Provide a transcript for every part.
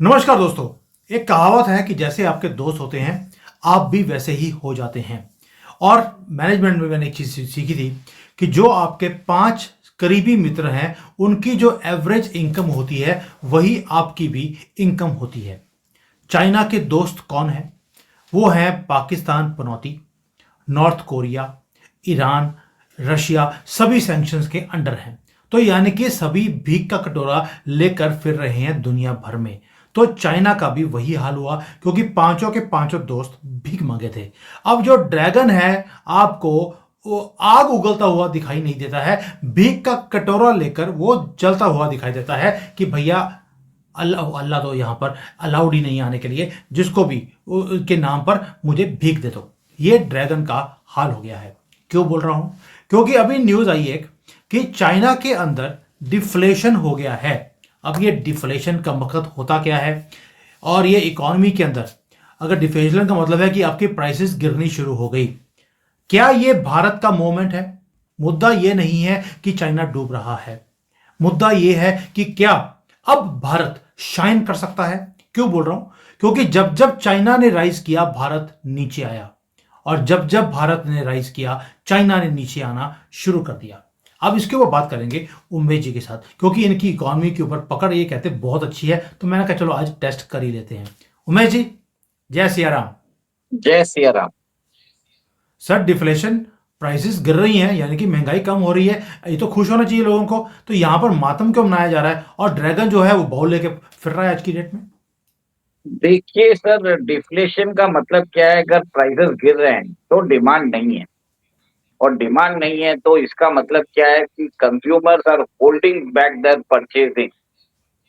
नमस्कार दोस्तों। एक कहावत है कि जैसे आपके दोस्त होते हैं आप भी वैसे ही हो जाते हैं। और मैनेजमेंट में मैंने एक चीज सीखी थी कि जो आपके 5 करीबी मित्र हैं उनकी जो एवरेज इनकम होती है वही आपकी भी इनकम होती है। चाइना के दोस्त कौन है? वो हैं पाकिस्तान पनौती, नॉर्थ कोरिया, ईरान, रशिया सभी सैंक्शंस के अंडर हैं। तो यानी कि सभी भीख का कटोरा लेकर फिर रहे हैं दुनिया भर में। तो चाइना का भी वही हाल हुआ क्योंकि पांचों के पांचों दोस्त भीख मांगे थे। अब जो ड्रैगन है आपको वो आग उगलता हुआ दिखाई नहीं देता है, भीख का कटोरा लेकर वो जलता हुआ दिखाई देता है कि भैया अल्लाह अल्लाह तो यहाँ पर अलाउड ही नहीं आने के लिए, जिसको भी के नाम पर मुझे भीख दे दो। ये ड्रैगन का हाल हो गया है। क्यों बोल रहा हूं? क्योंकि अभी न्यूज आई एक कि चाइना के अंदर डिफ्लेशन हो गया है। अब ये डिफ्लेशन का मतलब होता क्या है? और ये इकोनॉमी के अंदर अगर डिफ्लेशन का मतलब है कि आपकी प्राइसेस गिरनी शुरू हो गई, क्या ये भारत का मोमेंट है? मुद्दा ये नहीं है कि चाइना डूब रहा है, मुद्दा यह है कि क्या अब भारत शाइन कर सकता है। क्यों बोल रहा हूं? क्योंकि जब जब चाइना ने राइज किया भारत नीचे आया, और जब जब भारत ने राइज किया चाइना ने नीचे आना शुरू कर दिया। अब इसके ऊपर बात करेंगे उमेश जी के साथ, क्योंकि इनकी इकोनॉमी के ऊपर पकड़ ये कहते बहुत अच्छी है, तो मैंने कहा चलो आज टेस्ट कर ही लेते हैं। उमेश जी, जय सिया राम। जय Siya Ram. Sir, deflation, prices गिर रही हैं यानी कि महंगाई कम हो रही है, ये तो खुश होना चाहिए लोगों को। तो यहां पर मातम क्यों मनाया जा रहा है और ड्रैगन जो है वो बाउल लेके फिर रहा है आज की डेट में? देखिए सर, डिफ्लेशन का मतलब क्या है? अगर प्राइसेस गिर रहे हैं तो डिमांड नहीं है, और डिमांड नहीं है तो इसका मतलब क्या है कि consumers are holding back their purchasing.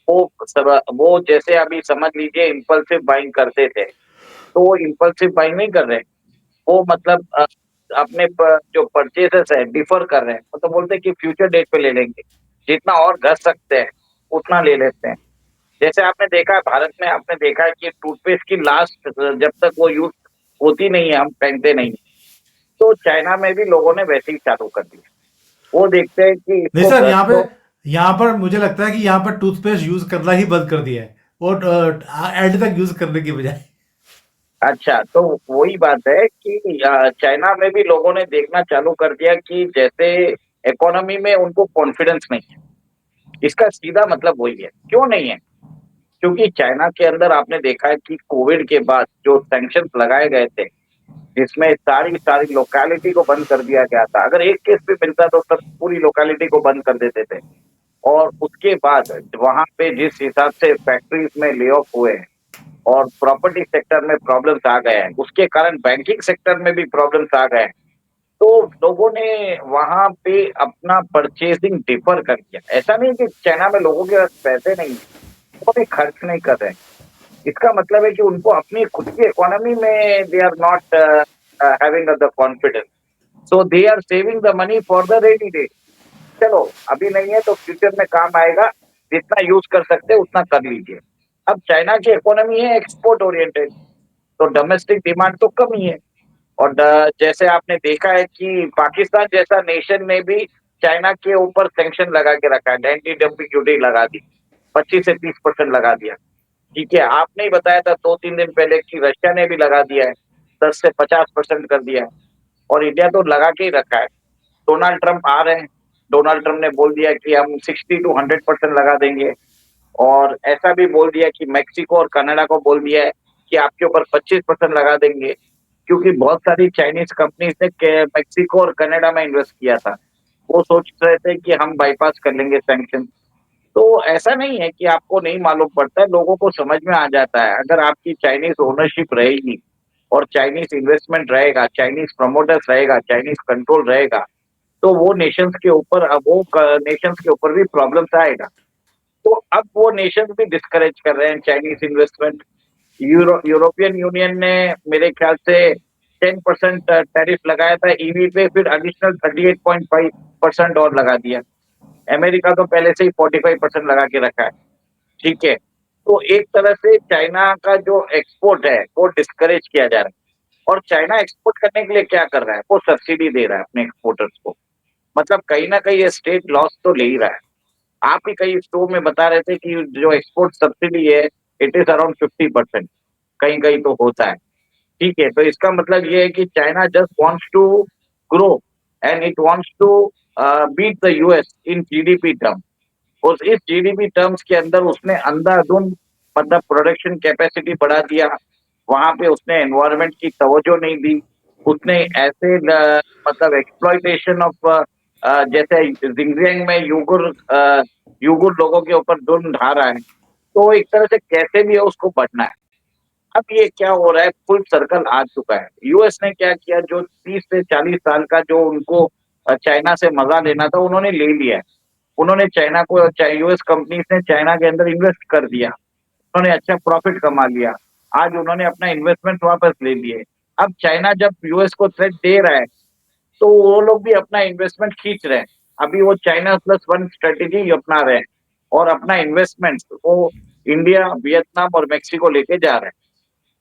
वो जैसे अभी समझ लीजिए इम्पल्सिव बाइंग करते थे, तो वो इम्पल्सिव बाइंग नहीं कर रहे। वो मतलब जो परचेसेस है डिफर कर रहे हैं, तो बोलते हैं कि फ्यूचर डेट पे ले लेंगे, जितना और घस सकते हैं उतना ले लेते हैं। जैसे आपने देखा है भारत में, आपने देखा है कि टूथपेस्ट की लास्ट जब तक वो यूज होती नहीं है हम पहनते नहीं है। तो चाइना में भी लोगों ने वैसे ही चालू कर दिया। वो देखते हैं कि नहीं इसको सर, घस दो। यहाँ पर मुझे लगता है कि यहाँ पर टूथपेस्ट यूज करना ही बंद कर दिया है, और एंड तक यूज करने की बजाय। अच्छा, तो वही बात है कि चाइना में भी लोगों ने देखना चालू कर दिया कि जैसे इकोनॉमी में उनको कॉन्फिडेंस नहीं है। इसका सीधा मतलब वही है। क्यों नहीं है? क्योंकि चाइना के अंदर आपने देखा है कि कोविड के बाद जो सैंक्शन लगाए गए थे, जिसमें सारी सारी लोकेलिटी को बंद कर दिया गया था। अगर एक केस भी मिलता तो सब पूरी लोकेलिटी को बंद कर देते थे। और उसके बाद वहां पे जिस हिसाब से फैक्ट्रीज में ले ऑफ हुए हैं और प्रॉपर्टी सेक्टर में प्रॉब्लम्स आ गए हैं, उसके कारण बैंकिंग सेक्टर में भी प्रॉब्लम्स आ गए हैं। तो लोगों ने वहां पे अपना परचेजिंग डिफर कर दिया। ऐसा नहीं कि चाइना में लोगों के पास पैसे नहीं है, वो भी खर्च नहीं कर रहे हैं। इसका मतलब है कि उनको अपनी खुद की इकोनॉमी में they are not having the confidence, so they are saving the money for the rainy day. चलो, अभी नहीं है तो फ्यूचर में काम आएगा, जितना यूज कर सकते हैं उतना कर लीजिए। अब चाइना की इकोनॉमी है एक्सपोर्ट ओरिएंटेड, तो डोमेस्टिक डिमांड तो कम ही है। और जैसे आपने देखा है कि पाकिस्तान जैसा नेशन ने भी चाइना के ऊपर सैंक्शन लगा के रखा है, एंटी डंपिंग ड्यूटी लगा दी, 25 से 30% लगा दिया। ठीक है, आपने ही बताया था 2-3 दिन पहले कि रशिया ने भी लगा दिया है, 10 से 50% कर दिया है। और इंडिया तो लगा के ही रखा है। डोनाल्ड ट्रंप आ रहे हैं, डोनाल्ड ट्रंप ने बोल दिया कि हम 60 to 100% लगा देंगे। और ऐसा भी बोल दिया कि मेक्सिको और कनाडा को बोल दिया है कि आपके ऊपर 25% लगा देंगे, क्योंकि बहुत सारी चाइनीज कंपनीज ने मेक्सिको और कनाडा में इन्वेस्ट किया था। वो सोच रहे थे कि हम बाईपास कर लेंगे सैंक्शन। तो ऐसा नहीं है कि आपको नहीं मालूम पड़ता है, लोगों को समझ में आ जाता है। अगर आपकी चाइनीज ओनरशिप रहेगी और चाइनीज इन्वेस्टमेंट रहेगा, चाइनीज प्रमोटर्स रहेगा, चाइनीज कंट्रोल रहेगा, तो वो नेशंस के ऊपर भी प्रॉब्लम्स आएगा। तो अब वो नेशंस भी डिस्करेज कर रहे हैं चाइनीज इन्वेस्टमेंट। यूरोपियन यूनियन ने मेरे ख्याल से 10% टैरिफ लगाया था ईवी पे, फिर एडिशनल 38.5% और लगा दिया। अमेरिका तो पहले से ही 45% लगा के रखा है। ठीक है, तो एक तरह से चाइना का जो एक्सपोर्ट है वो डिस्करेज किया जा रहा है। और चाइना एक्सपोर्ट करने के लिए क्या कर रहा है? वो सब्सिडी दे रहा है अपने एक्सपोर्टर्स को। मतलब कहीं ना कहीं ये स्टेट लॉस तो ले ही रहा है। आप ही कई शो में बता रहे थे कि जो एक्सपोर्ट सब्सिडी है इट इज अराउंड 50%, कहीं कहीं तो होता है। ठीक है, तो इसका मतलब ये है कि China just wants to grow and it wants to beat the US in GDP term. उस इस जीडीपी टर्म्स के अंदर उसने अंधाधुंध मतलब प्रोडक्शन कैपेसिटी बढ़ा दिया। वहां पे उसने एनवायरनमेंट की तवज्जो नहीं दी। उसने ऐसे मतलब एक्सप्लॉइटेशन ऑफ जैसे जिंगजियांग में यूगुर लोगों के ऊपर जुल्म ढा रहा है। तो एक तरह से कैसे भी है उसको बढ़ना है। अब ये क्या हो रहा है, फुल सर्कल आ चुका है। यूएस ने क्या किया, जो 30 से 40 साल का जो उनको चाइना से मजा लेना था उन्होंने ले लिया है। उन्होंने चाइना को, यूएस कंपनीज ने चाइना के अंदर इन्वेस्ट कर दिया। उन्होंने अच्छा प्रॉफिट कमा लिया। आज उन्होंने अपना इन्वेस्टमेंट वापस ले लिए। अब चाइना जब यूएस को थ्रेट दे रहा है तो वो लोग भी अपना इन्वेस्टमेंट खींच रहे हैं। अभी वो चाइना प्लस वन स्ट्रेटेजी अपना रहे हैं और अपना इन्वेस्टमेंट वो इंडिया, वियतनाम और मेक्सिको लेके जा रहे हैं।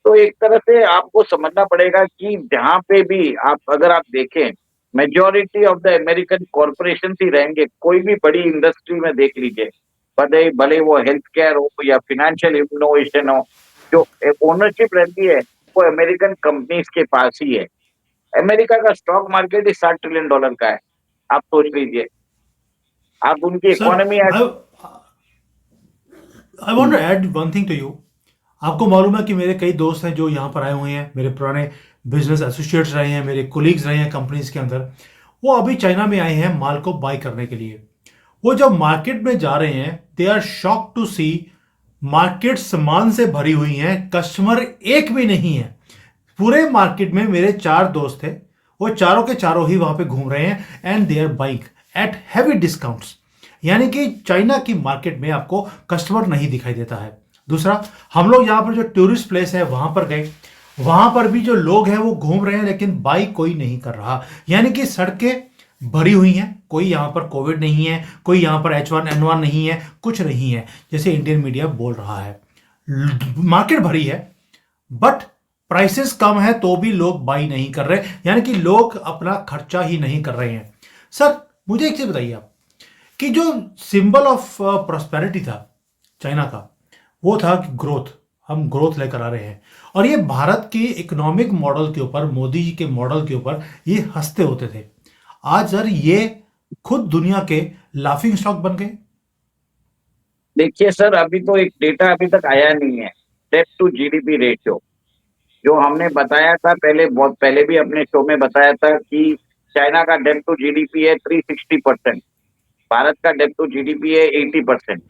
तो एक तरह से आपको समझना पड़ेगा कि जहां पे भी आप अगर आप देखें, majority of the American corporation ही रहेंगे। कोई भी बड़ी इंडस्ट्री में देख लीजिए, भले भले वो हेल्थ केयर हो या फिनेंशियल इनोवेशन हो, जो ओनरशिप रहती है वो अमेरिकन कंपनीज के पास ही है। अमेरिका का स्टॉक मार्केट ही $60 ट्रिलियन का है। आप सोच लीजिए, आप उनकी sir, economy I want to add one thing to you. आपको मालूम है कि मेरे कई दोस्त हैं जो यहाँ पर आए हुए हैं, मेरे पुराने बिजनेस एसोसिएट्स रहे हैं, मेरे कोलीग्स रहे हैं कंपनीज के अंदर। वो अभी चाइना में आए हैं माल को बाय करने के लिए। वो जब मार्केट में जा रहे हैं, they are shock to see market सामान से भरी हुई है, कस्टमर एक भी नहीं है। पूरे मार्केट में मेरे 4 दोस्त थे, वो चारों के चारों ही वहां पे घूम रहे हैं and they are buying at heavy discounts. यानी कि चाइना की मार्केट में आपको कस्टमर नहीं दिखाई देता है। दूसरा, हम लोग यहाँ पर जो टूरिस्ट प्लेस है वहां पर गए, वहां पर भी जो लोग हैं वो घूम रहे हैं लेकिन बाई कोई नहीं कर रहा। यानी कि सड़कें भरी हुई हैं, कोई यहाँ पर कोविड नहीं है, कोई यहाँ पर H1N1 नहीं है, कुछ नहीं है जैसे इंडियन मीडिया बोल रहा है। मार्केट भरी है बट प्राइसेस कम है तो भी लोग बाई नहीं कर रहे, यानी कि लोग अपना खर्चा ही नहीं कर रहे हैं। सर, मुझे एक चीज बताइए आप कि जो सिंबल ऑफ प्रॉस्पेरिटी था चाइना का, वो था कि ग्रोथ, हम ग्रोथ लेकर आ रहे हैं। और ये भारत के इकोनॉमिक मॉडल के ऊपर, मोदी जी के मॉडल के ऊपर ये हंसते होते थे। आज सर ये खुद दुनिया के लाफिंग स्टॉक बन गए। देखिए सर, अभी तो एक डेटा अभी तक आया नहीं है, डेट टू जीडीपी रेशियो। जो हमने बताया था पहले, बहुत पहले भी अपने शो में बताया था कि चाइना का डेट टू जीडीपी है 360%। भारत का डेट टू जीडीपी है 80%,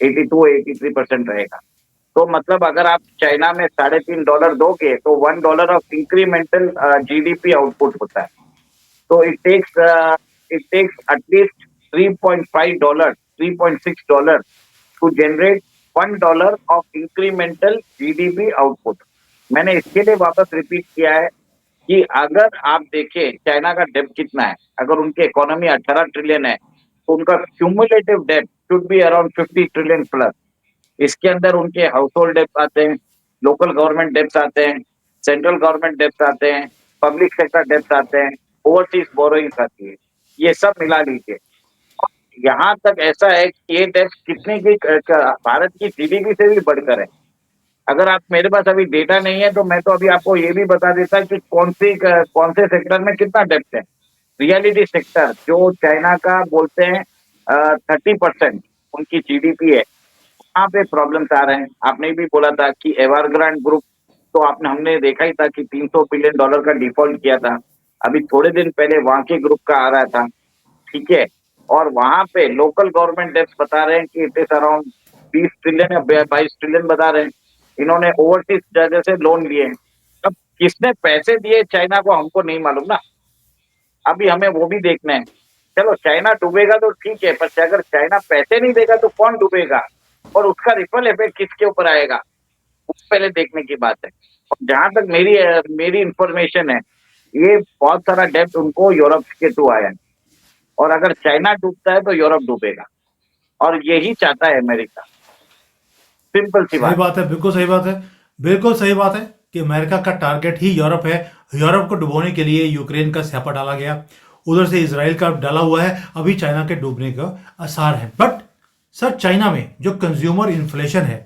82-83% रहेगा। तो मतलब अगर आप चाइना में $3.5 दोगे तो $1 ऑफ इंक्रीमेंटल जीडीपी आउटपुट होता है। तो it takes at least $3.5, $3.6 to generate $1 of incremental GDP output। मैंने इसके लिए वापस रिपीट किया है कि अगर आप देखें चाइना का डेब्ट कितना है, अगर उनकी इकोनॉमी 18 ट्रिलियन है तो उनका क्यूमुलेटिव डेब्ट should be around 50 trillion plus. इसके अंदर उनके हाउस होल्ड डेब्ट आते हैं, लोकल गवर्नमेंट डेब्ट आते हैं, सेंट्रल गवर्नमेंट डेब्ट आते हैं, पब्लिक सेक्टर डेब्ट आते हैं, ओवरसीज बोरोइंग्स आती है। ये सब मिला लीजिए, यहाँ तक ऐसा है कि ये डेब्ट कितने की भारत की जीडीपी से भी बढ़कर है। अगर आप, मेरे पास अभी डेटा नहीं है तो मैं तो अभी आपको ये भी बता देता कि कौन से सेक्टर में कितना डेब्ट है। रियलिटी सेक्टर जो चाइना का बोलते हैं 30% उनकी जीडीपी है, वहाँ पे प्रॉब्लम्स आ रहे हैं। आपने भी बोला था कि एवरग्रांड ग्रुप, तो आपने हमने देखा ही था कि $300 बिलियन का डिफॉल्ट किया था। अभी थोड़े दिन पहले वहां के ग्रुप का आ रहा था। ठीक है, और वहां पे लोकल गवर्नमेंट डेब्ट बता रहे हैं कि इट इज अराउंड 20 ट्रिलियन या 22 ट्रिलियन बता रहे हैं। इन्होंने ओवरसीज जगह से लोन लिए हैं। अब किसने पैसे दिए चाइना को हमको नहीं मालूम ना, अभी हमें वो भी देखना है। चलो चाइना डूबेगा तो ठीक है, पर अगर चाइना पैसे नहीं देगा तो कौन डूबेगा और उसका रिपल इफेक्ट किसके ऊपर आएगा, उस पहले देखने की बात है। और जहां तक मेरी इंफॉर्मेशन है, ये बहुत सारा डेब्ट उनको यूरोप के थ्रू आया है। और अगर चाइना डूबता है तो यूरोप डूबेगा, और यही चाहता है अमेरिका। सिंपल सी सही बात। बात है, बिल्कुल सही बात है। बिल्कुल सही बात है कि अमेरिका का टारगेट ही यूरोप है। यूरोप को डुबोने के लिए यूक्रेन का स्यापा डाला गया, उधर से इसराइल का डाला हुआ है, अभी चाइना के डूबने का आसार है। बट सर, चाइना में जो कंज्यूमर इन्फ्लेशन है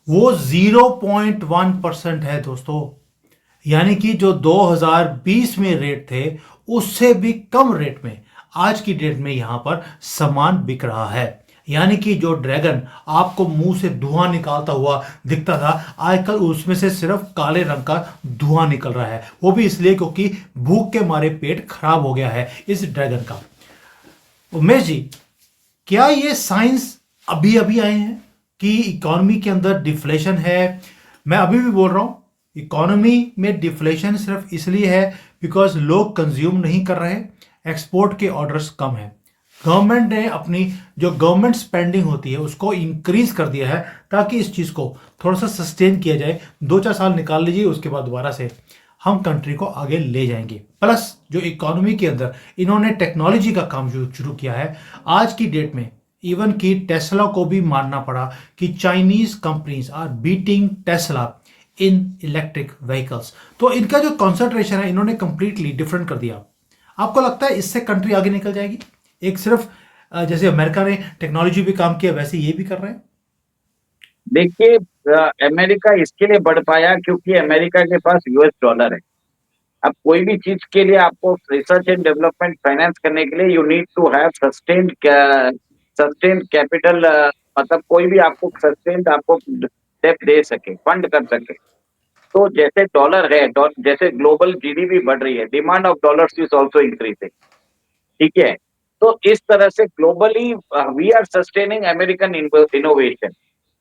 वो 0.1% है दोस्तों। यानी कि जो 2020 में रेट थे, उससे भी कम रेट में आज की डेट में यहां पर सामान बिक रहा है। यानी कि जो ड्रैगन आपको मुंह से धुआं निकालता हुआ दिखता था, आजकल उसमें से सिर्फ काले रंग का धुआं निकल रहा है। वो भी इसलिए क्योंकि भूख के मारे पेट खराब हो गया है इस ड्रैगन का। उमेश जी, क्या ये साइंस अभी अभी आए हैं कि इकोनॉमी के अंदर डिफ्लेशन है? मैं अभी भी बोल रहा हूं, इकोनॉमी में डिफ्लेशन सिर्फ इसलिए है बिकॉज लोग कंज्यूम नहीं कर रहे, एक्सपोर्ट के ऑर्डर्स कम है। गवर्नमेंट ने अपनी जो गवर्नमेंट स्पेंडिंग होती है उसको इंक्रीज कर दिया है ताकि इस चीज को थोड़ा सा सस्टेन किया जाए। 2-4 साल निकाल लीजिए, उसके बाद दोबारा से हम कंट्री को आगे ले जाएंगे। प्लस जो इकोनॉमी के अंदर इन्होंने टेक्नोलॉजी का काम जो शुरू किया है आज की डेट में, इवन कि टेस्ला को भी मानना पड़ा कि Chinese companies are beating Tesla in electric vehicles. तो इनका जो कॉन्सेंट्रेशन है इन्होंने कंप्लीटली डिफरेंट कर दिया। आपको लगता है इससे कंट्री आगे निकल जाएगी? एक सिर्फ जैसे अमेरिका ने टेक्नोलॉजी पे काम किया, वैसे ये भी कर रहे हैं। देखिए, अमेरिका इसके लिए बढ़ पाया क्योंकि अमेरिका के पास यूएस डॉलर है। अब कोई भी चीज के लिए आपको रिसर्च एंड डेवलपमेंट फाइनेंस करने के लिए you need to have sustained capital, मतलब कोई भी आपको सस्टेन्ड आपको डेट दे सके, फंड कर सके। तो जैसे डॉलर है, जैसे ग्लोबल जीडीपी बढ़ रही है, demand of dollars is also increasing. ठीक है। तो इस तरह से globally we are sustaining American innovation.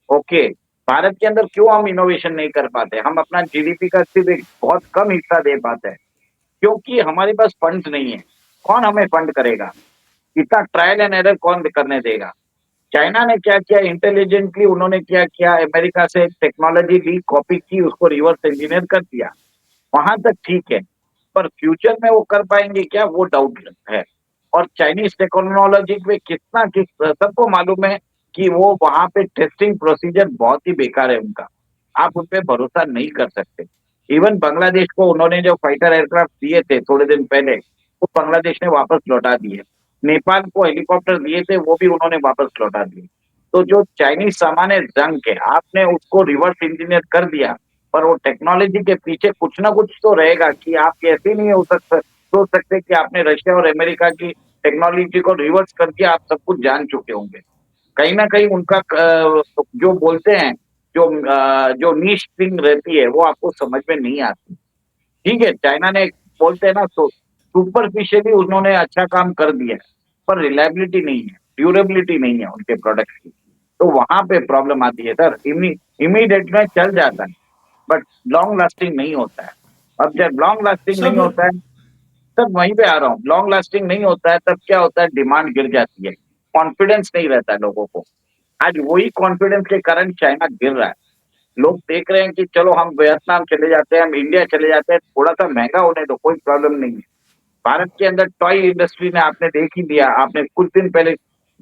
Okay. Bharat के अंदर क्यों हम इनोवेशन नहीं कर पाते? हम अपना जीडीपी का सिर्फ एक बहुत कम हिस्सा दे पाते हैं क्योंकि हमारे पास फंड्स नहीं है। कौन हमें फंड करेगा? इतना ट्रायल एंड एरर कौन करने देगा? चाइना ने क्या किया, इंटेलिजेंटली उन्होंने क्या किया, अमेरिका से टेक्नोलॉजी ली, कॉपी की, उसको रिवर्स इंजीनियर कर दिया। वहां तक ठीक है, पर फ्यूचर में वो कर पाएंगे क्या, वो डाउट है। और चाइनीज टेक्नोलॉजी में सबको मालूम है कि वो वहां पे टेस्टिंग प्रोसीजर बहुत ही बेकार है उनका। आप उन पे भरोसा नहीं कर सकते। इवन बांग्लादेश को उन्होंने जो फाइटर एयरक्राफ्ट दिए थे थोड़े दिन पहले, वो बांग्लादेश ने वापस लौटा दिए। नेपाल को हेलीकॉप्टर दिए थे, वो भी उन्होंने वापस लौटा दिए। तो जो चाइनीज सामान है जंग के, आपने उसको रिवर्स इंजीनियर कर दिया, पर वो टेक्नोलॉजी के पीछे कुछ ना कुछ तो रहेगा कि आप ऐसे नहीं हो सकते सोच सकते कि आपने रशिया और अमेरिका की टेक्नोलॉजी को रिवर्स करके आप सब कुछ जान चुके होंगे। कहीं ना कहीं उनका जो बोलते हैं, जो नीश थिंग रहती है वो आपको समझ में नहीं आती। ठीक है, चाइना ने बोलते हैं ना, तो सुपरफिशियली उन्होंने अच्छा काम कर दिया है, पर रिलायबिलिटी नहीं है, ड्यूरेबिलिटी नहीं है उनके प्रोडक्ट्स की। तो वहां पे प्रॉब्लम आती है सर। इमीडिएट में चल जाता है, बट लॉन्ग लास्टिंग नहीं होता है। अब जब लॉन्ग लास्टिंग नहीं सब होता है, तब वहीं पे आ रहा हूँ, लॉन्ग लास्टिंग नहीं होता है तब क्या होता है, डिमांड गिर जाती है, कॉन्फिडेंस नहीं रहता है लोगों को। आज वही कॉन्फिडेंस के कारण चाइना गिर रहा है। लोग देख रहे हैं कि चलो हम वियतनाम चले जाते हैं, हम इंडिया चले जाते हैं, थोड़ा सा महंगा होने दो, कोई प्रॉब्लम नहीं है। भारत के अंदर टॉय इंडस्ट्री ने आपने देख ही दिया, आपने कुछ दिन पहले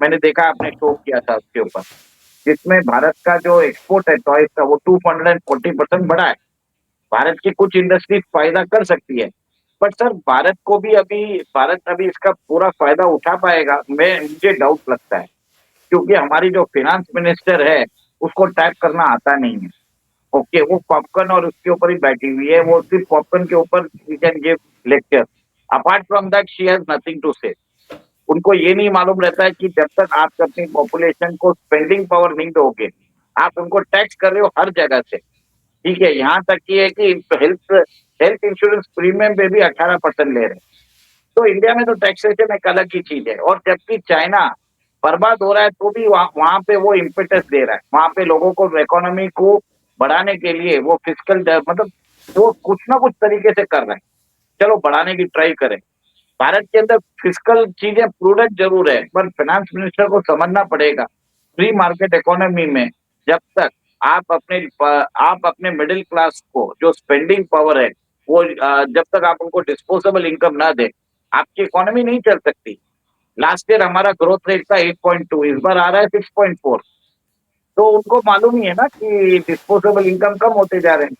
मैंने देखा, आपने शो किया था उसके ऊपर, जिसमें भारत का जो एक्सपोर्ट है टॉयज का वो 240% बढ़ा है। भारत की कुछ इंडस्ट्री फायदा कर सकती है, बट सर भारत अभी इसका पूरा फायदा उठा पाएगा, मुझे डाउट लगता है। क्योंकि हमारी जो फाइनेंस मिनिस्टर है उसको टैप करना आता नहीं है। ओके, वो पॉपकॉर्न और उसके ऊपर ही बैठी हुई है, वो सिर्फ पॉपकॉर्न के ऊपर she can give lecture. Apart from that she has nothing to say. उनको ये नहीं मालूम रहता है कि जब तक आप अपनी पॉपुलेशन को स्पेंडिंग पावर नहीं दोगे, आप उनको टैक्स कर रहे हो हर जगह से। ठीक है, यहाँ तक कि है कि हेल्थ हेल्थ इंश्योरेंस प्रीमियम पे भी 18% ले रहे हैं। तो इंडिया में तो टैक्सेशन एक अलग ही चीज है, और जबकि चाइना बर्बाद हो रहा है तो भी वहां पे वो इम्पेटस दे रहा है, वहां पे लोगों को इकोनॉमी को बढ़ाने के लिए वो फिजिकल मतलब वो कुछ ना कुछ तरीके से कर रहे हैं। चलो बढ़ाने की ट्राई करें। भारत के अंदर फिजिकल चीजें प्रूडेंट जरूर है, पर फाइनेंस मिनिस्टर को समझना पड़ेगा, फ्री मार्केट इकोनॉमी में जब तक आप अपने मिडिल क्लास को जो स्पेंडिंग पावर है वो जब तक आप उनको डिस्पोजेबल इनकम ना दे, आपकी इकोनॉमी नहीं चल सकती। लास्ट ईयर हमारा ग्रोथ रेट था 8.2, इस बार आ रहा है 6.4। तो उनको मालूम ही है ना कि डिस्पोजेबल इनकम कम होते जा रहे हैं।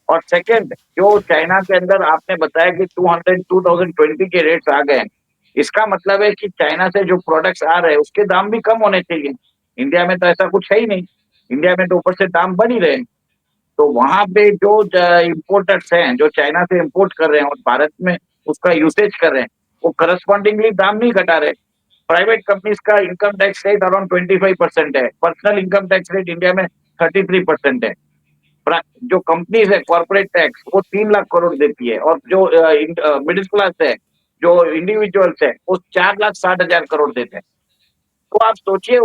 और सेकंड, जो चाइना के अंदर आपने बताया कि 2020 के रेट्स आ गए हैं, इसका मतलब है कि चाइना से जो प्रोडक्ट्स आ रहे हैं उसके दाम भी कम होने चाहिए। इंडिया में तो ऐसा कुछ है ही नहीं। इंडिया में तो ऊपर से दाम बढ़ ही रहे हैं। तो वहां पे जो इम्पोर्टर्स हैं, जो चाइना से इम्पोर्ट कर रहे हैं और भारत में उसका यूसेज कर रहे हैं, वो करस्पॉन्डिंगली दाम नहीं घटा रहे। प्राइवेट कंपनीज का इनकम टैक्स रेट अराउंड 25% है, personal income tax rate India में 33% है। जो कंपनीज है कॉर्पोरेट टैक्स वो 3 लाख करोड़ देती है, और जो मिडिल क्लास है, जो इंडिविजुअल्स है, वो 4,60,000 करोड़ देते हैं। तो आप सोचिए,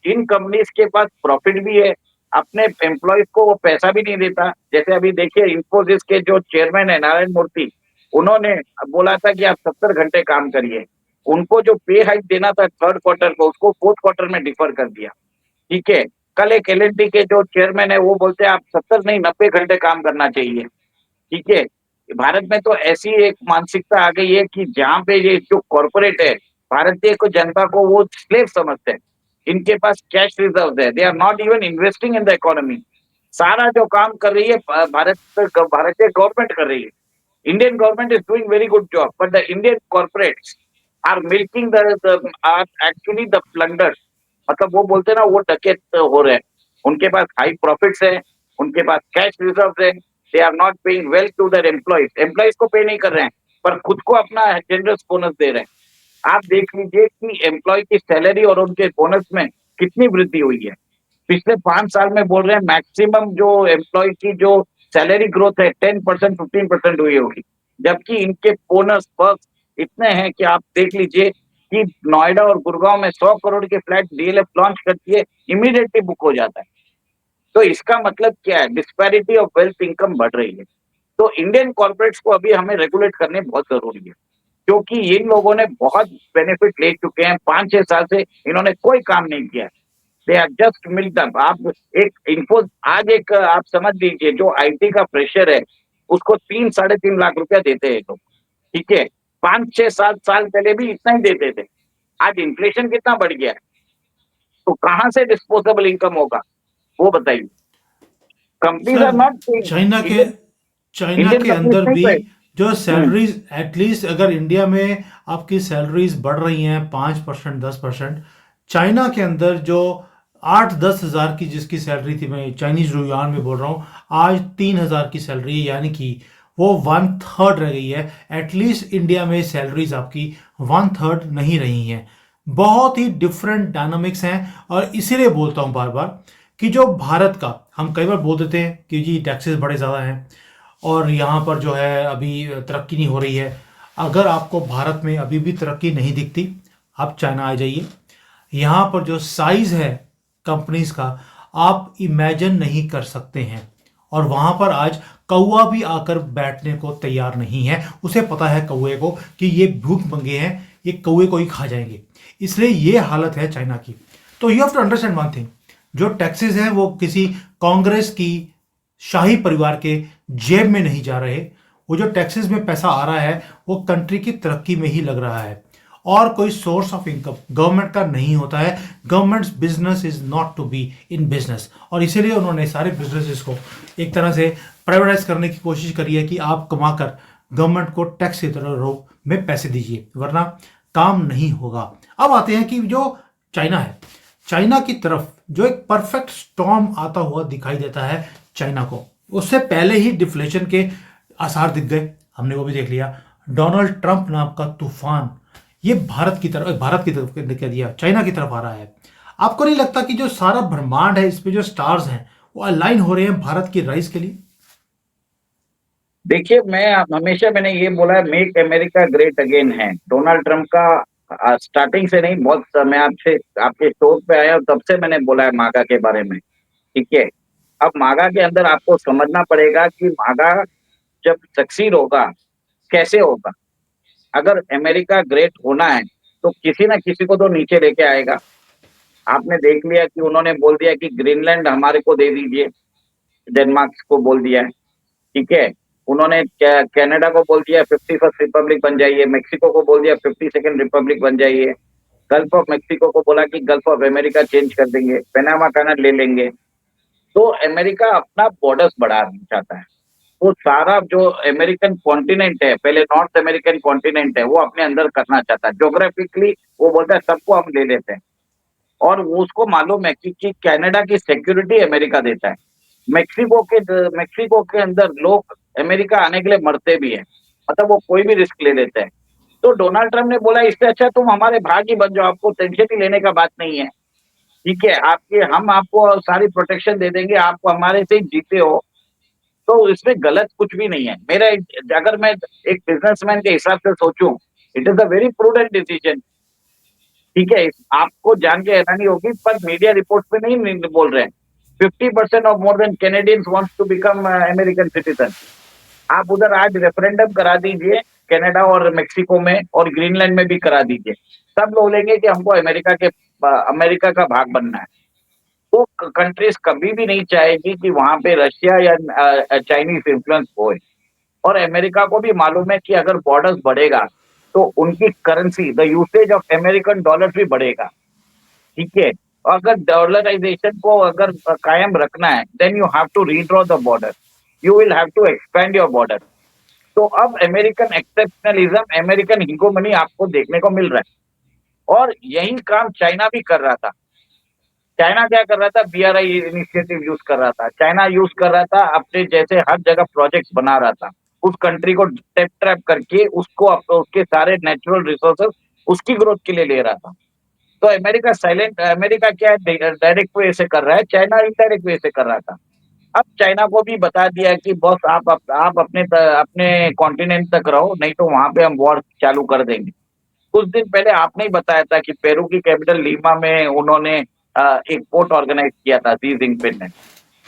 इन कंपनीज के पास प्रॉफिट भी है, अपने एम्प्लॉयज को वो पैसा भी नहीं देता। जैसे अभी देखिए इंफोसिस के जो चेयरमैन है नारायण मूर्ति, उन्होंने बोला था कि आप 70 घंटे काम करिए। उनको जो पे हाइक देना था थर्ड क्वार्टर को, उसको फोर्थ क्वार्टर में डिफर कर दिया। ठीक है। कल एक एल के जो चेयरमैन है वो बोलते हैं आप 70 नहीं 90 घंटे काम करना चाहिए। ठीक है। भारत में तो ऐसी एक मानसिकता आ गई है कि जहां पे ये जो कॉर्पोरेट है, भारतीय को जनता को वो स्लेव समझते हैं। इनके पास कैश रिजर्व है, they are not even investing in the economy. सारा जो काम कर रही है भारतीय गवर्नमेंट कर रही है। Indian government is doing very good job, but the Indian corporates are milking are actually the plundered। मतलब वो बोलते हैं ना, वो डकैत हो रहे हैं। उनके पास हाई प्रॉफिट्स है, उनके पास कैश रिजर्व है। They are not paying well to their employees, employees को पे नहीं कर रहे हैं, पर खुद को अपना जनरस बोनस दे रहे हैं। आप देख लीजिए कि एम्प्लॉय की सैलरी और उनके बोनस में कितनी वृद्धि हुई है। पिछले 5 साल में बोल रहे हैं मैक्सिमम जो एम्प्लॉय की जो सैलरी ग्रोथ है 10% 15% हुई होगी। जबकि इनके बोनस पर्क्स इतने हैं कि आप देख लीजिए कि नोएडा और गुड़गांव में 100 करोड़ के फ्लैट डीएलएफ लॉन्च करती है, इमीडिएटली बुक हो जाता है। तो इसका मतलब क्या है, डिस्पैरिटी ऑफ वेल्थ इनकम बढ़ रही है। तो इंडियन कॉर्पोरेट्स को अभी हमें रेगुलेट करने बहुत जरूरी है, क्योंकि इन लोगों ने बहुत बेनिफिट ले चुके हैं। 5-6 साल से इन्होंने कोई काम नहीं किया। They are just milled up. आप एक इन्फो आज एक आप समझ लीजिए, जो आईटी का प्रेशर है उसको 3-3.5 लाख रुपया देते हैं लोग। ठीक है। 5-6-7 साल पहले भी इतना ही देते थे। आज इन्फ्लेशन कितना बढ़ गया है, तो कहां से डिस्पोजेबल इनकम होगा, वो बताइए। Companies sir are not China के इंडियन चाइना इंडियन के कंपनीज अंदर नहीं भी पे। जो सैलरीज एटलीस्ट अगर इंडिया में आपकी सैलरीज बढ़ रही हैं 5% 10%, चाइना के अंदर जो 8-10 हज़ार की जिसकी सैलरी थी, मैं चाइनीज युआन में बोल रहा हूँ, आज 3 हज़ार की सैलरी है, यानी कि वो 1/3 रह गई है। एटलीस्ट इंडिया में सैलरीज आपकी 1/3 नहीं रही हैं। बहुत ही डिफरेंट डायनामिक्स हैं, और इसीलिए बोलता हूँ बार बार कि जो भारत का, हम कई बार बोल देते हैं कि जी टैक्सेस बड़े ज़्यादा हैं और यहाँ पर जो है अभी तरक्की नहीं हो रही है। अगर आपको भारत में अभी भी तरक्की नहीं दिखती, आप चाइना आ जाइए। यहाँ पर जो साइज़ है कंपनीज का, आप इमेजिन नहीं कर सकते हैं। और वहाँ पर आज कौवा भी आकर बैठने को तैयार नहीं है। उसे पता है कौवे को कि ये भूखमंगे हैं, ये कौवे को ही खा जाएंगे। इसलिए ये हालत है चाइना की। तो you have to understand one thing, जो टैक्सेस हैं वो किसी कांग्रेस की शाही परिवार के जेब में नहीं जा रहे। वो जो टैक्सेस में पैसा आ रहा है वो कंट्री की तरक्की में ही लग रहा है, और कोई सोर्स ऑफ इनकम गवर्नमेंट का नहीं होता है। Government's business is not to be in business, और इसीलिए उन्होंने सारे बिजनेसेस को एक तरह से प्राइवेटाइज करने की कोशिश करी है कि आप कमाकर गवर्नमेंट को टैक्स की तरह रूप में पैसे दीजिए, वरना काम नहीं होगा। अब आते हैं कि जो चाइना है, चाइना की तरफ जो एक परफेक्ट स्टॉर्म आता हुआ दिखाई देता है चाइना को। उससे पहले ही डिफ्लेशन के आसार दिख गए, हमने वो भी देख लिया। डोनाल्ड ट्रंप नाम का तूफान ये भारत की तरफ कह दिया, चाइना की तरफ आ रहा है। आपको नहीं लगता कि जो सारा ब्रह्मांड है, इस पे जो स्टार्स हैं वो अलाइन हो रहे हैं भारत की राइज के लिए? देखिए, हमेशा मैंने ये बोला है, मेक अमेरिका ग्रेट अगेन है। डोनाल्ड ट्रंप का स्टार्टिंग से नहीं, बहुत मैं आपसे आपके शो पे आया तब से मैंने बोला है मागा के बारे में। ठीक है। अब मागा के अंदर आपको समझना पड़ेगा कि मागा जब सक्सीड होगा कैसे होगा। अगर अमेरिका ग्रेट होना है तो किसी ना किसी को तो नीचे लेके आएगा। आपने देख लिया कि उन्होंने बोल दिया कि ग्रीनलैंड हमारे को दे दीजिए, डेनमार्क को बोल दिया है। ठीक है। उन्होंने कनाडा को बोल दिया 51st रिपब्लिक बन जाइए, मेक्सिको को बोल दिया 52nd रिपब्लिक बन जाइए, गल्फ ऑफ मेक्सिको को बोला कि गल्फ ऑफ अमेरिका चेंज कर देंगे, पनामा कैनाल ले लेंगे। तो अमेरिका अपना बॉर्डर्स बढ़ाना चाहता है। वो सारा जो अमेरिकन कॉन्टिनेंट है, पहले नॉर्थ अमेरिकन कॉन्टिनेंट है, वो अपने अंदर करना चाहता है। ज्योग्राफिकली वो बोलता है सबको हम ले लेते हैं। और वो उसको मालूम है कि कनाडा की सिक्योरिटी अमेरिका देता है। मेक्सिको के अंदर लोग अमेरिका आने के लिए मरते भी हैं, मतलब वो कोई भी रिस्क ले लेते हैं। तो डोनाल्ड ट्रम्प ने बोला इससे अच्छा तुम हमारे भाग ही बन जाओ, आपको टेंशन ही लेने का बात नहीं है। ठीक है, आपके हम आपको सारी प्रोटेक्शन दे देंगे, आप हमारे से ही जीते हो, तो इसमें गलत कुछ भी नहीं है। अगर मैं एक बिजनेसमैन के हिसाब से सोचूं, it is a very prudent decision. ठीक है, आपको जान के हैरानी होगी पर मीडिया रिपोर्ट में नहीं बोल रहे हैं 50% of more than Canadians wants to become American citizen. आप उधर आज रेफरेंडम करा दीजिए कनाडा और मेक्सिको में और ग्रीनलैंड में भी करा दीजिए, सब लोग लेंगे कि हमको अमेरिका का भाग बनना है। वो कंट्रीज कभी भी नहीं चाहेगी कि वहां पे रशिया या चाइनीज इन्फ्लुएंस होए। और अमेरिका को भी मालूम है कि अगर बॉर्डर्स बढ़ेगा तो उनकी currency the usage of American dollar भी बढ़ेगा। ठीक है, अगर डॉलराइजेशन को अगर कायम रखना है then you have to redraw the border, you will have to expand your border. तो अब अमेरिकन एक्सेप्शनलिज्म, अमेरिकन हीगोमनी आपको देखने को मिल रहा है और यही काम चाइना भी कर रहा था। चाइना क्या कर रहा था, बीआरआई इनिशिएटिव यूज कर रहा था, चाइना यूज कर रहा था अपने जैसे हर जगह प्रोजेक्ट बना रहा था, उस कंट्री को टेप ट्रैप करके उसके सारे नेचुरल रिसोर्सेज उसकी ग्रोथ के लिए ले रहा था। तो अमेरिका क्या है, डायरेक्ट वे से कर रहा है, चाइना इनडायरेक्ट वे से कर रहा था। अब चाइना को भी बता दिया कि बॉस आप अपने कॉन्टिनेंट तक रहो, नहीं तो वहां पे हम वॉर चालू कर देंगे। कुछ दिन पहले आपने ही बताया था कि पेरू की कैपिटल लीमा में उन्होंने एक पोर्ट ऑर्गेनाइज किया था शी जिनपिंग ने।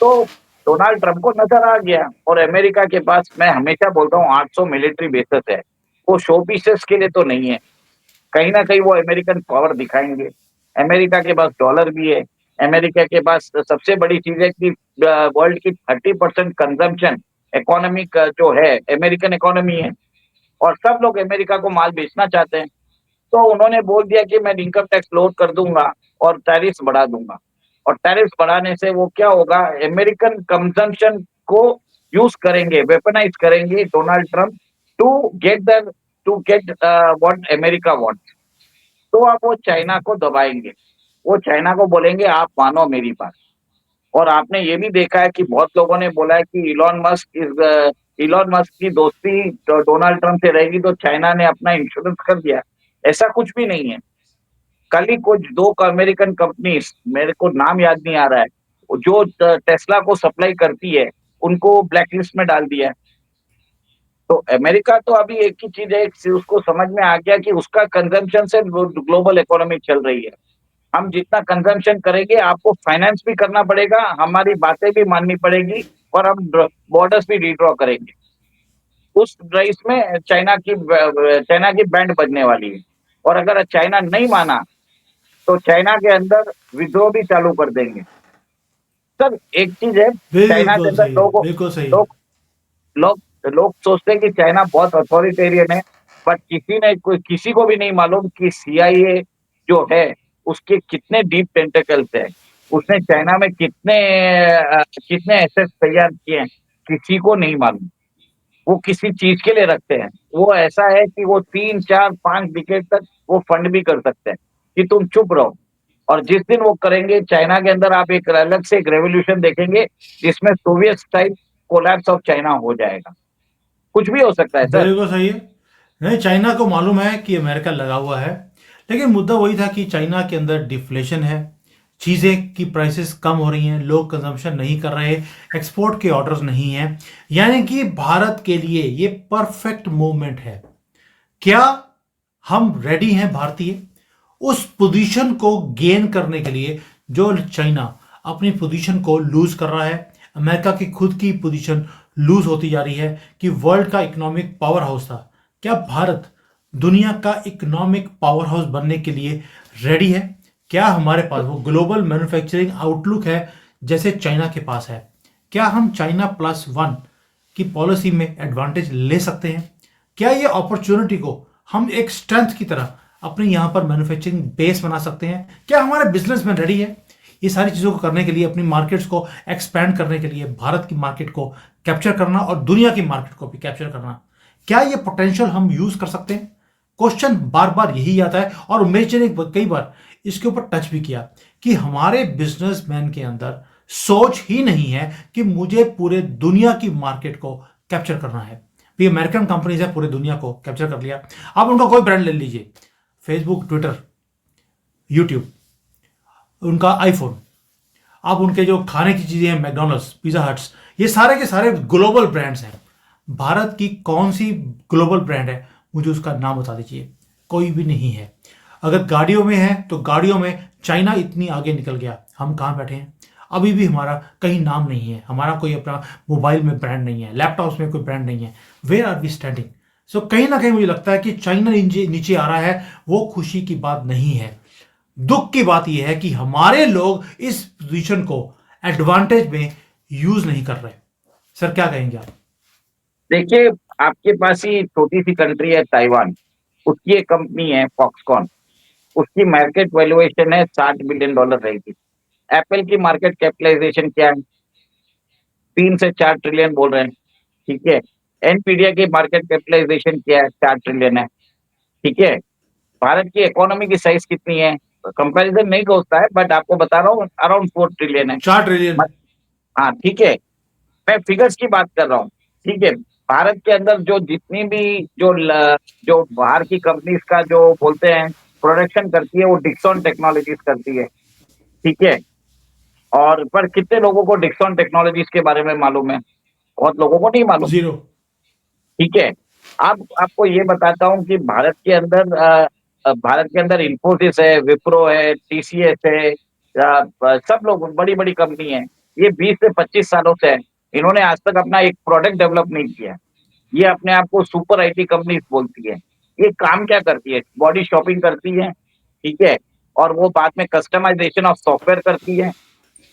तो डोनाल्ड ट्रंप को नजर आ गया और अमेरिका के पास, मैं हमेशा बोलता हूँ, 800 मिलिट्री बेसेस है, वो शो पीसेस के लिए तो नहीं है। कहीं ना कहीं वो अमेरिकन पावर दिखाएंगे। अमेरिका के पास डॉलर भी है, अमेरिका के पास सबसे बड़ी चीज है कि वर्ल्ड की 30% कंजम्पशन इकोनॉमी का जो है अमेरिकन इकोनॉमी है और सब लोग अमेरिका को माल बेचना चाहते हैं। तो उन्होंने बोल दिया कि मैं इनकम टैक्स लोड कर दूंगा और टैरिफ्स बढ़ा दूंगा। और टैरिफ्स बढ़ाने से वो क्या होगा, अमेरिकन कंजम्पशन को यूज करेंगे, वेपनाइज करेंगे Donald Trump to get the to get what America wants. तो अब वो चाइना को दबाएंगे, वो चाइना को बोलेंगे आप मानो मेरी बात। और आपने ये भी देखा है कि बहुत लोगों ने बोला है कि इलॉन मस्क की दोस्ती डोनाल्ड ट्रंप से रहेगी तो चाइना ने अपना इंश्योरेंस कर दिया। ऐसा कुछ भी नहीं है। कल ही कुछ दो अमेरिकन कंपनीज, मेरे को नाम याद नहीं आ रहा है, जो टेस्ला को सप्लाई करती है, उनको ब्लैकलिस्ट में डाल दिया है। तो अमेरिका तो अभी एक ही चीज है, उसको समझ में आ गया कि उसका कंजम्पशन से ग्लोबल इकोनॉमी चल रही है। हम जितना कंजम्पशन करेंगे आपको फाइनेंस भी करना पड़ेगा, हमारी बातें भी माननी पड़ेगी और हम बॉर्डर्स भी रिड्रॉ करेंगे। उस रेस में चाइना की बैंड बजने वाली है। और अगर चाइना नहीं माना तो चाइना के अंदर विद्रोह भी चालू कर देंगे। सर एक चीज है, चाइना के बिल्कुल अंदर सही, बिल्कुल सही। लोग लोग लोग सोचते हैं कि चाइना बहुत अथॉरिटेरियन है, बट किसी को भी नहीं मालूम कि सीआईए जो है उसके कितने डीप टेंटेकल्स है। उसने चाइना में कितने एसेट्स तैयार किए हैं, किसी को नहीं मालूम। वो किसी चीज के लिए रखते हैं, वो ऐसा है कि वो 3 4 5 डिकेड तक वो फंड भी कर सकते हैं कि तुम चुप रहो। और जिस दिन वो करेंगे चाइना के अंदर आप एक अलग से एक रेवोल्यूशन देखेंगे जिसमें Soviet style collapse of China हो जाएगा। कुछ भी हो सकता है सर। बिल्कुल सही है। नहीं, चाइना को मालूम है कि अमेरिका लगा हुआ है, लेकिन मुद्दा वही था कि चाइना के अंदर डिफ्लेशन है, चीज़ें की प्राइसेस कम हो रही हैं, लोग कंजम्पशन नहीं कर रहे, एक्सपोर्ट के ऑर्डर्स नहीं हैं। यानी कि भारत के लिए ये परफेक्ट मोमेंट है। क्या हम रेडी हैं भारतीय उस पोजीशन को गेन करने के लिए जो चाइना अपनी पोजीशन को लूज कर रहा है, अमेरिका की खुद की पोजीशन लूज होती जा रही है कि वर्ल्ड का इकोनॉमिक पावर हाउस था, क्या भारत दुनिया का इकोनॉमिक पावर हाउस बनने के लिए रेडी है? क्या हमारे पास वो ग्लोबल मैन्युफैक्चरिंग आउटलुक है जैसे चाइना के पास है? क्या हम चाइना प्लस वन की पॉलिसी में एडवांटेज ले सकते हैं? क्या ये अपॉर्चुनिटी को हम एक स्ट्रेंथ की तरह अपने यहाँ पर मैन्युफैक्चरिंग बेस बना सकते हैं? क्या हमारे बिजनेसमैन रेडी है ये सारी चीज़ों को करने के लिए, अपनी मार्केट्स को एक्सपैंड करने के लिए, भारत की मार्केट को कैप्चर करना और दुनिया की मार्केट को भी कैप्चर करना? क्या ये पोटेंशियल हम यूज कर सकते हैं? क्वेश्चन बार बार यही आता है और मेजर कई बार इसके ऊपर टच भी किया कि हमारे बिजनेसमैन के अंदर सोच ही नहीं है कि मुझे पूरे दुनिया की मार्केट को कैप्चर करना है। भी अमेरिकन कंपनीज है, पूरे दुनिया को कैप्चर कर लिया। आप उनका कोई ब्रांड ले लीजिए, फेसबुक, ट्विटर, यूट्यूब, उनका आईफोन, आप उनके जो खाने की चीजें हैं, मैकडोनल्ड्स, पिज्जा हट्स, ये सारे के सारे ग्लोबल ब्रांड्स हैं। भारत की कौन सी ग्लोबल ब्रांड है, मुझे उसका नाम बता दीजिए। कोई भी नहीं है। अगर गाड़ियों में है तो गाड़ियों में चाइना इतनी आगे निकल गया, हम कहाँ बैठे हैं? अभी भी हमारा कहीं नाम नहीं है, हमारा कोई अपना मोबाइल में ब्रांड नहीं है, लैपटॉप्स में कोई ब्रांड नहीं है। Where are we standing? So कहीं ना कहीं मुझे लगता है कि चाइना नीचे नीचे आ रहा है, वो खुशी की बात नहीं है। दुख की बात यह है कि हमारे लोग इस पोजीशन को एडवांटेज में यूज नहीं कर रहे। सर क्या कहेंगे आप? देखिए, आपके पास ही छोटी सी कंट्री है ताइवान, उसकी एक कंपनी है फॉक्सकॉन, उसकी मार्केट वैल्यूएशन है $60 बिलियन रहेगी। एप्पल की मार्केट कैपिटलाइजेशन क्या है? 3 से 4 ट्रिलियन बोल रहे हैं, ठीक है। एनपीडिया की मार्केट कैपिटलाइजेशन क्या है? 4 ट्रिलियन है, ठीक है। भारत की इकोनॉमी की साइज कितनी है? कंपैरिजन नहीं होता है, बट आपको बता रहा हूँ अराउंड 4 ट्रिलियन है। 4 ट्रिलियन। हाँ, ठीक है, मैं फिगर्स की बात कर रहा हूँ, ठीक है। भारत के अंदर जो जितनी भी जो बाहर की कंपनीज का जो बोलते हैं प्रोडक्शन करती है, वो डिक्सन टेक्नोलॉजीज करती है, ठीक है। और पर कितने लोगों को डिक्सन टेक्नोलॉजीज के बारे में मालूम है? बहुत लोगों को नहीं मालूम, जीरो। ठीक है। अब आपको ये बताता हूँ कि भारत के अंदर इन्फोसिस है, विप्रो है, टीसीएस है, सब लोग बड़ी बड़ी कंपनी है। ये 20 से 25 सालों से है, इन्होंने आज तक अपना एक प्रोडक्ट डेवलप नहीं किया। ये अपने आप को सुपर आईटी कंपनी बोलती है। ये काम क्या करती है? बॉडी शॉपिंग करती है, ठीक है। और वो बाद में कस्टमाइजेशन ऑफ सॉफ्टवेयर करती है,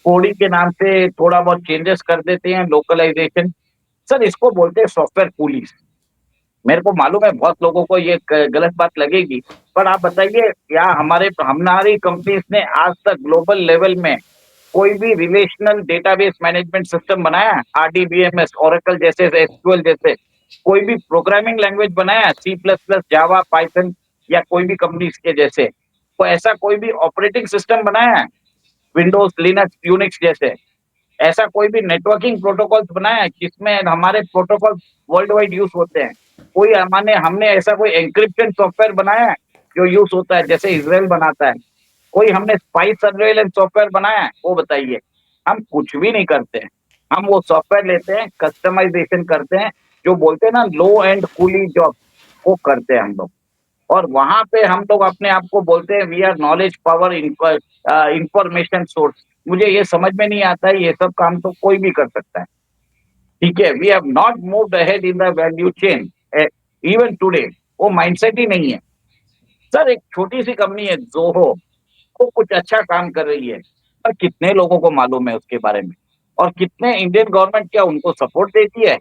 कोडिंग के नाम से थोड़ा बहुत चेंजेस कर देते हैं, लोकलाइजेशन। सर, इसको बोलते हैं सॉफ्टवेयर पुलिस। मेरे को मालूम है बहुत लोगों को ये गलत बात लगेगी, पर आप बताइए, क्या हमारी कंपनीज ने आज तक ग्लोबल लेवल में कोई भी रिलेशनल डेटाबेस मैनेजमेंट सिस्टम बनाया? आरडीबीएमएस, ओरेकल जैसे, एसक्यूएल जैसे कोई भी प्रोग्रामिंग लैंग्वेज बनाया? सी प्लस प्लस, जावा, पाइथन, या कोई भी कंपनीज के जैसे तो ऐसा कोई भी ऑपरेटिंग सिस्टम बनाया? विंडोज, लिनक्स, यूनिक्स जैसे ऐसा कोई भी नेटवर्किंग प्रोटोकॉल्स बनाया है जिसमें हमारे प्रोटोकॉल वर्ल्ड वाइड यूज होते हैं? कोई हमने ऐसा कोई एंक्रिप्शन सॉफ्टवेयर बनाया है जो यूज होता है जैसे इसराइल बनाता है? कोई हमने स्पाई सर्वेलेंस सॉफ्टवेयर बनाया है? वो बताइए। हम कुछ भी नहीं करते हैं। हम वो सॉफ्टवेयर लेते हैं, कस्टमाइजेशन करते हैं, जो बोलते हैं ना लो एंड कूली जॉब, वो करते हैं हम लोग। और वहां पे हम लोग अपने आप को बोलते हैं we are knowledge power information source. मुझे ये समझ में नहीं आता है, ये सब काम तो कोई भी कर सकता है, ठीक है। We have not moved ahead in the value chain even today. वो माइंडसेट ही नहीं है। सर, एक छोटी सी कंपनी है जोहो, वो कुछ अच्छा काम कर रही है, पर कितने लोगों को मालूम है उसके बारे में? और कितने इंडियन गवर्नमेंट क्या उनको सपोर्ट देती है?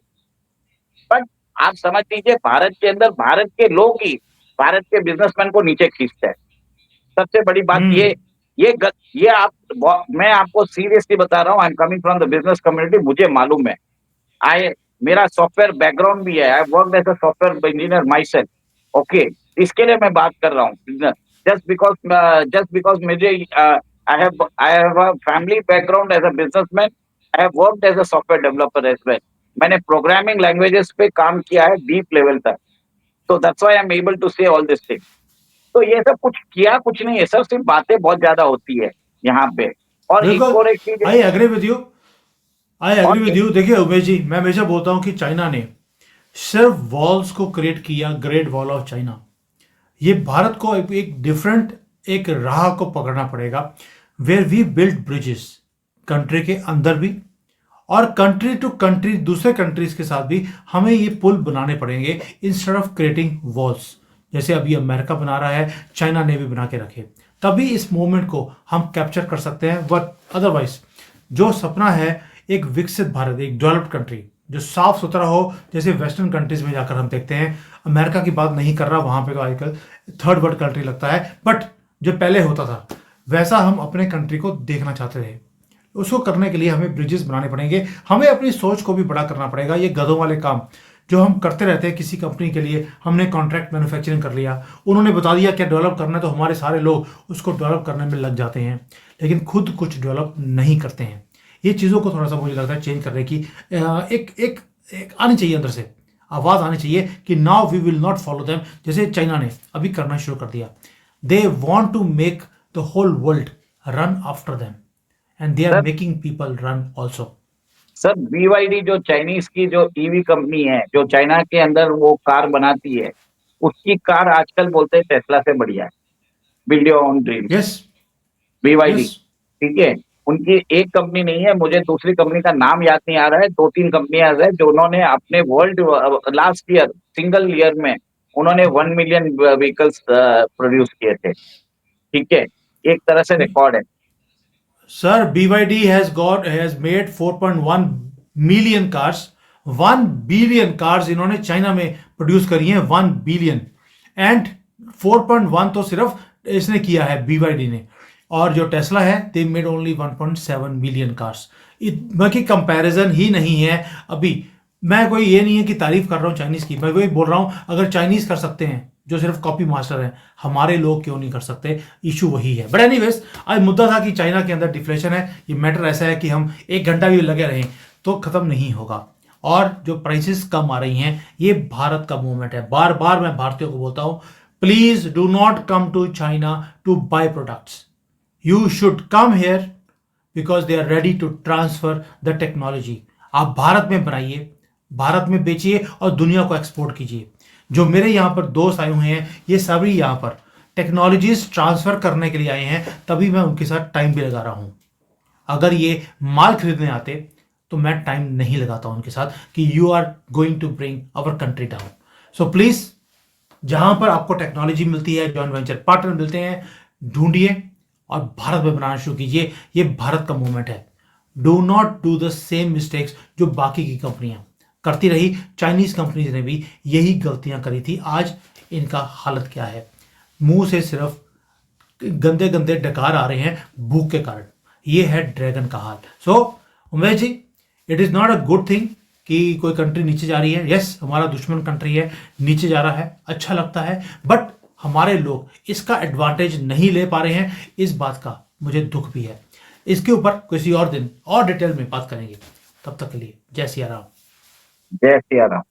बट आप समझ लीजिए, भारत के अंदर भारत के लोग ही भारत के बिजनेसमैन को नीचे खींचते हैं। सबसे बड़ी बात ये मैं आपको सीरियसली बता रहा हूँ, I am coming from the business community, मुझे मालूम है। आई मेरा सॉफ्टवेयर बैकग्राउंड भी है, I work as a software engineer myself, okay. इसके लिए मैं बात कर रहा हूँ। जस्ट बिकॉज मुझे I have a family background as a businessman, I have worked as a software developer as well. मैंने प्रोग्रामिंग लैंग्वेजेस पे काम किया है डीप लेवल तक, तो that's why I am able to say all this thing. तो ये सब कुछ किया कुछ नहीं है सर, सिर्फ बातें बहुत ज्यादा होती है यहाँ पे। और एक बिल्कुल, और एक चीज आई एग्री विद यू। आई और एग्री विद यू। देखिए उमेश जी, मैं हमेशा बोलता हूं कि चाइना ने सिर्फ वॉल्स को क्रिएट किया, ग्रेट वॉल ऑफ चाइना। ये भारत को एक डिफरेंट एक राह को पकड़ना पड़ेगा, where we build bridges country के अंदर भी, और कंट्री टू कंट्री दूसरे कंट्रीज के साथ भी हमें ये पुल बनाने पड़ेंगे इंस्टेड ऑफ क्रिएटिंग वॉल्स। जैसे अभी अमेरिका बना रहा है, चाइना ने भी बना के रखे, तभी इस मूवमेंट को हम कैप्चर कर सकते हैं। बट अदरवाइज जो सपना है एक विकसित भारत, एक डेवलप्ड कंट्री जो साफ सुथरा हो, जैसे वेस्टर्न कंट्रीज में जाकर हम देखते हैं, अमेरिका की बात नहीं कर रहा, वहां पे तो आजकल थर्ड वर्ल्ड कंट्री लगता है, बट जो पहले होता था वैसा हम अपने कंट्री को देखना चाहते थे। उसको करने के लिए हमें ब्रिजेस बनाने पड़ेंगे, हमें अपनी सोच को भी बड़ा करना पड़ेगा। ये गधों वाले काम जो हम करते रहते हैं किसी कंपनी के लिए, हमने कॉन्ट्रैक्ट मैन्युफैक्चरिंग कर लिया, उन्होंने बता दिया क्या डेवलप करना है, तो हमारे सारे लोग उसको डेवलप करने में लग जाते हैं, लेकिन खुद कुछ डेवलप नहीं करते हैं। ये चीज़ों को थोड़ा सा मुझे लगता है चेंज करने की एक एक एक आनी चाहिए, अंदर से आवाज़ आनी चाहिए कि now we will not follow them, जैसे चाइना ने अभी करना शुरू कर दिया। They want to make the whole world run after them and they are sir making people run also. Sir BYD जो चाइनीज की जो ईवी कंपनी है, जो चाइना के अंदर वो कार बनाती है, उसकी कार आजकल बोलते हैं टेस्ला से बढ़िया है। Build your own dreams, yes, BYD, yes. ठीक है। उनकी एक कंपनी नहीं है, मुझे दूसरी कंपनी का नाम याद नहीं आ रहा है, 2-3 कंपनियां है जो उन्होंने अपने world last year single year में उन्होंने 1 मिलियन व्हीकल्स प्रोड्यूस किए थे, ठीक है। एक तरह से रिकॉर्ड है। Sir, BYD has made 4.1 million cars, 1 billion cars इन्होंने चाइना में प्रोड्यूस करी हैं, 1 बिलियन। एंड 4.1 तो सिर्फ इसने किया है BYD ने, और जो टेस्ला है they made only 1.7 million cars. बाकी कंपैरिजन ही नहीं है। अभी मैं कोई ये नहीं है कि तारीफ कर रहा हूँ चाइनीज की, मैं वही बोल रहा हूँ अगर चाइनीज कर सकते हैं जो सिर्फ कॉपी मास्टर हैं, हमारे लोग क्यों नहीं कर सकते? इशू वही है। बट एनीवेज, आज मुद्दा था कि चाइना के अंदर डिफ्लेशन है। ये मैटर ऐसा है कि हम 1 घंटा भी लगे रहें तो खत्म नहीं होगा, और जो प्राइसेस कम आ रही हैं ये भारत का मूवमेंट है। बार बार मैं भारतीयों को बोलता हूं, please do not come to China to buy products, you should come here because they are ready to transfer the technology. आप भारत में बनाइए, भारत में बेचिए और दुनिया को एक्सपोर्ट कीजिए। जो मेरे यहाँ पर दोस्त आए हुए हैं ये सभी यहाँ पर टेक्नोलॉजीज ट्रांसफर करने के लिए आए हैं, तभी मैं उनके साथ टाइम भी लगा रहा हूँ। अगर ये माल खरीदने आते तो मैं टाइम नहीं लगाता उनके साथ कि you are going to bring our country down. So please, जहां पर आपको टेक्नोलॉजी मिलती है, जॉइंट वेंचर पार्टनर मिलते हैं, ढूंढिए और भारत में बनाना शुरू कीजिए। ये भारत का मूवमेंट है। Do not do the same mistakes जो बाकी की कंपनियां करती रही। चाइनीज कंपनीज ने भी यही गलतियां करी थी। आज इनका हालत क्या है? मुंह से सिर्फ गंदे गंदे डकार आ रहे हैं भूख के कारण। ये है ड्रैगन का हाल। So Umesh ji, it is not a good thing कि कोई कंट्री नीचे जा रही है। यस, हमारा दुश्मन कंट्री है, नीचे जा रहा है, अच्छा लगता है, बट हमारे लोग इसका एडवांटेज नहीं ले पा रहे हैं। इस बात का मुझे दुख भी है। इसके ऊपर किसी और दिन और डिटेल में बात करेंगे। तब तक के लिए जय सिया राम। जय सिया राम।